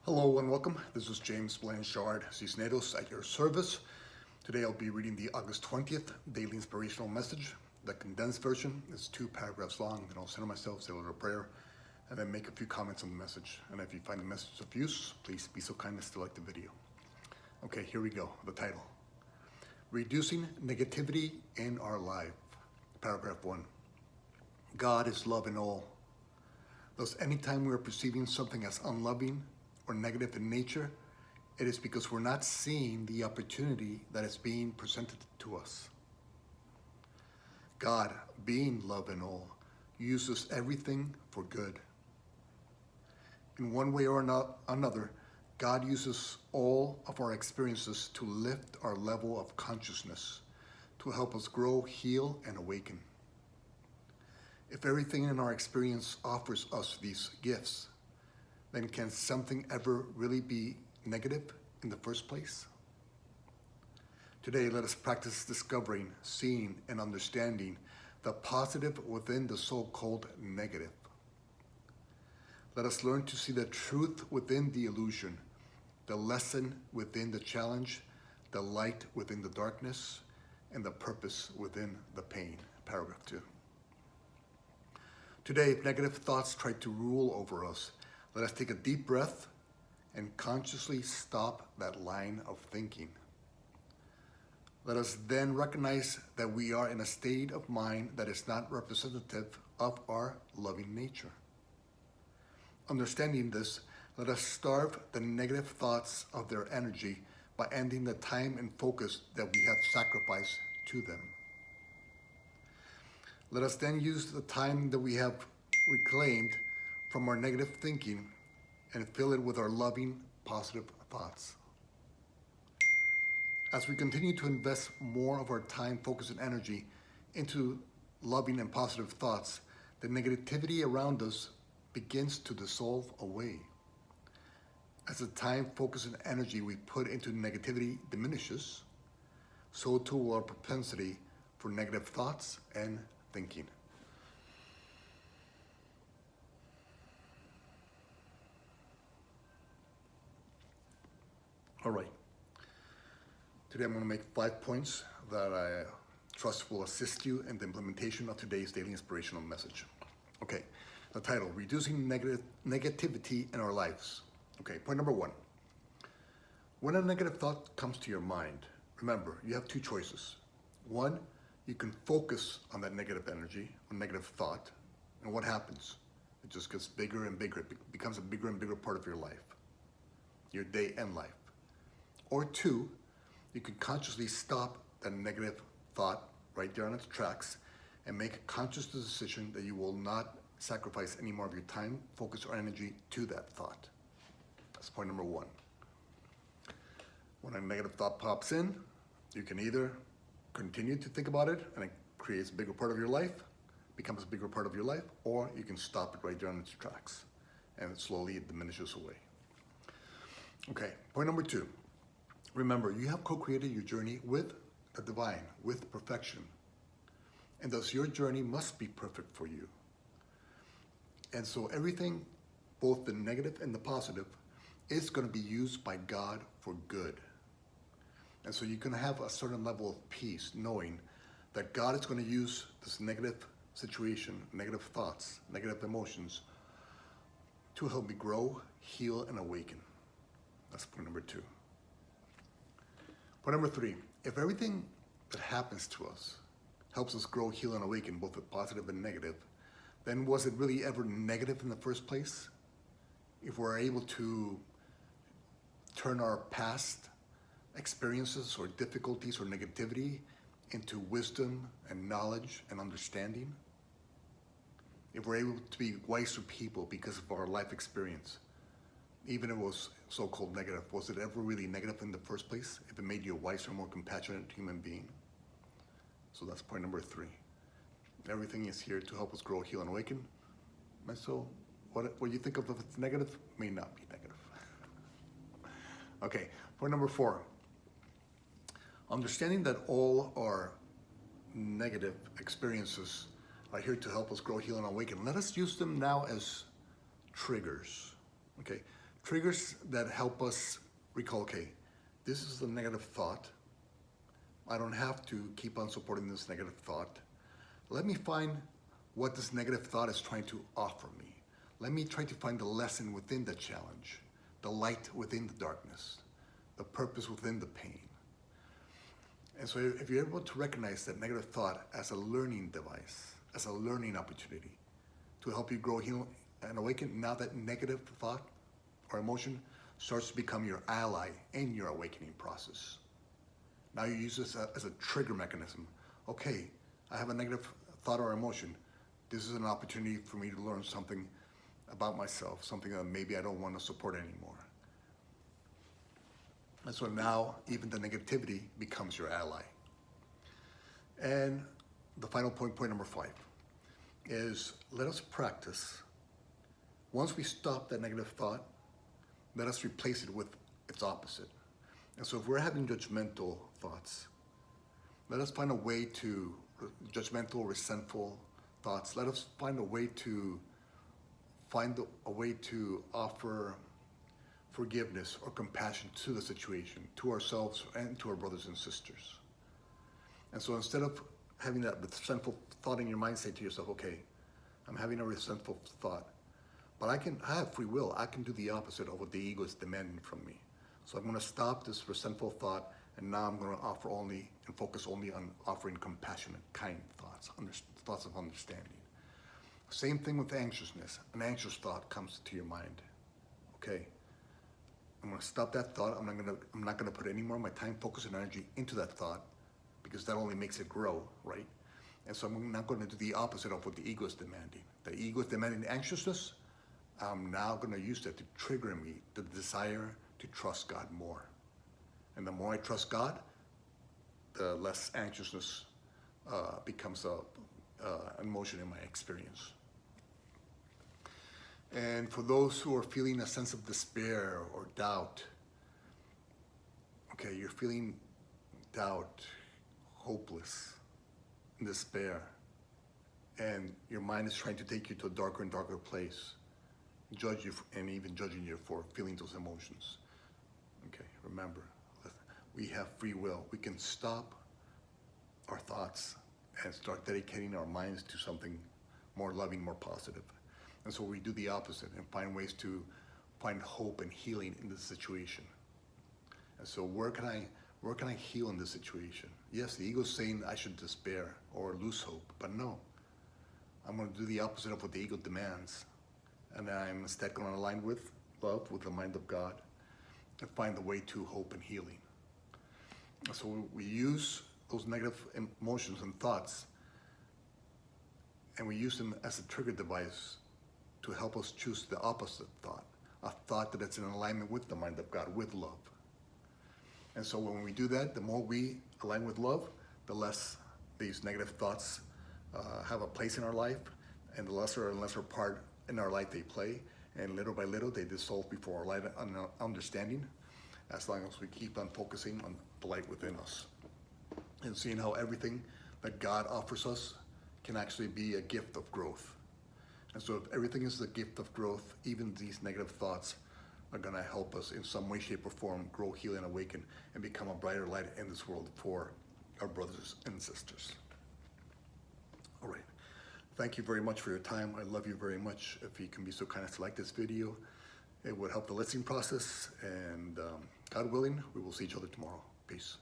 Hello and welcome. This is James Blanchard, Cisneros at your service. Today I'll be reading the August 20th Daily Inspirational Message. The condensed version is 2 paragraphs long, then I'll center myself, say a little prayer, and then make a few comments on the message. And if you find the message of use, please be so kind as to like the video. Okay, here we go. The title: Reducing Negativity in Our Life. Paragraph 1. God is love in all. Thus, anytime we are perceiving something as unloving or negative in nature, it is because we're not seeing the opportunity that is being presented to us. God, being love in all, uses everything for good. In one way or another, God uses all of our experiences to lift our level of consciousness, to help us grow, heal, and awaken. If everything in our experience offers us these gifts, then can something ever really be negative in the first place? Today, let us practice discovering, seeing, and understanding the positive within the so-called negative. Let us learn to see the truth within the illusion, the lesson within the challenge, the light within the darkness, and the purpose within the pain. Paragraph 2. Today, if negative thoughts try to rule over us, let us take a deep breath and consciously stop that line of thinking. Let us then recognize that we are in a state of mind that is not representative of our loving nature. Understanding this, let us starve the negative thoughts of their energy by ending the time and focus that we have sacrificed to them. Let us then use the time that we have reclaimed from our negative thinking and fill it with our loving, positive thoughts. As we continue to invest more of our time, focus, and energy into loving and positive thoughts, the negativity around us begins to dissolve away. As the time, focus, and energy we put into negativity diminishes, so too will our propensity for negative thoughts and thinking. All right. Today I'm going to make 5 points that I trust will assist you in the implementation of today's daily inspirational message. Okay, the title: Reducing Negativity in Our Lives. Okay, point number 1. When a negative thought comes to your mind, remember, you have 2 choices. 1, you can focus on that negative energy or negative thought, and what happens? It just gets bigger and bigger. It becomes a bigger and bigger part of your life, your day and life. Or 2, you can consciously stop that negative thought right there on its tracks and make a conscious decision that you will not sacrifice any more of your time, focus, or energy to that thought. That's point number 1. When a negative thought pops in, you can either continue to think about it and it creates a bigger part of your life, becomes a bigger part of your life, or you can stop it right there on its tracks and slowly it diminishes away. Okay, point number 2. Remember, you have co-created your journey with the divine, with perfection. And thus your journey must be perfect for you. And so everything, both the negative and the positive, is going to be used by God for good. And so you can have a certain level of peace knowing that God is going to use this negative situation, negative thoughts, negative emotions to help me grow, heal, and awaken. That's point number 2. Point number 3, if everything that happens to us helps us grow, heal, and awaken, both with positive and negative, then was it really ever negative in the first place? If we're able to turn our past experiences or difficulties or negativity into wisdom and knowledge and understanding, if we're able to be wiser people because of our life experience, even if it was so-called negative, was it ever really negative in the first place? If it made you a wiser, more compassionate human being? So that's point number 3. Everything is here to help us grow, heal, and awaken. And so what you think of if it's negative may not be negative. Okay, point number 4. Understanding that all our negative experiences are here to help us grow, heal, and awaken. Let us use them now as triggers. Okay, Triggers that help us recall, okay, this is a negative thought. I don't have to keep on supporting this negative thought. Let me find what this negative thought is trying to offer me. Let me try to find the lesson within the challenge, the light within the darkness, the purpose within the pain. And so if you're able to recognize that negative thought as a learning device, as a learning opportunity to help you grow, heal, and awaken, now that negative thought or emotion starts to become your ally in your awakening process. Now you use this as a trigger mechanism. Okay, I have a negative thought or emotion. This is an opportunity for me to learn something about myself, something that maybe I don't want to support anymore. And so now even the negativity becomes your ally. And the final point number 5, is let us practice. Once we stop that negative thought, let us replace it with its opposite. And so if we're having judgmental thoughts, let us find a way to, judgmental, resentful thoughts, let us find a way to offer forgiveness or compassion to the situation, to ourselves and to our brothers and sisters. And so instead of having that resentful thought in your mind, say to yourself, okay, I'm having a resentful thought, but I have free will. I can do the opposite of what the ego is demanding from me. So I'm going to stop this resentful thought, and now I'm going to offer only and focus only on offering compassionate, kind thoughts, thoughts of understanding. Same thing with anxiousness. An anxious thought comes to your mind. Okay, I'm going to stop that thought. I'm not going to put any more of my time, focus, and energy into that thought, because that only makes it grow, right? And so I'm not going to do the opposite of what the ego is demanding. The ego is demanding anxiousness. I'm now going to use that to trigger me the desire to trust God more. And the more I trust God, the less anxiousness becomes an emotion in my experience. And for those who are feeling a sense of despair or doubt, okay, you're feeling doubt, hopeless, despair, and your mind is trying to take you to a darker and darker place, judge you, and even judging you for feeling those emotions. Okay, remember, we have free will. We can stop our thoughts and start dedicating our minds to something more loving, more positive. And so we do the opposite and find ways to find hope and healing in this situation. And so where can I heal in this situation? Yes, the ego is saying I should despair or lose hope, but no. I'm going to do the opposite of what the ego demands. And I'm instead going to align with love, with the mind of God, and find the way to hope and healing. And so we use those negative emotions and thoughts, and we use them as a trigger device to help us choose the opposite thought, a thought that is in alignment with the mind of God, with love. And so when we do that, the more we align with love, the less these negative thoughts have a place in our life, and the lesser and lesser part in our life they play, and little by little they dissolve before our light understanding, as long as we keep on focusing on the light within us and seeing how everything that God offers us can actually be a gift of growth. And so if everything is a gift of growth, even these negative thoughts are going to help us in some way, shape, or form grow, heal, and awaken, and become a brighter light in this world for our brothers and sisters. All right. Thank you very much for your time. I love you very much. If you can be so kind as to like this video, it would help the listening process. And God willing, we will see each other tomorrow. Peace.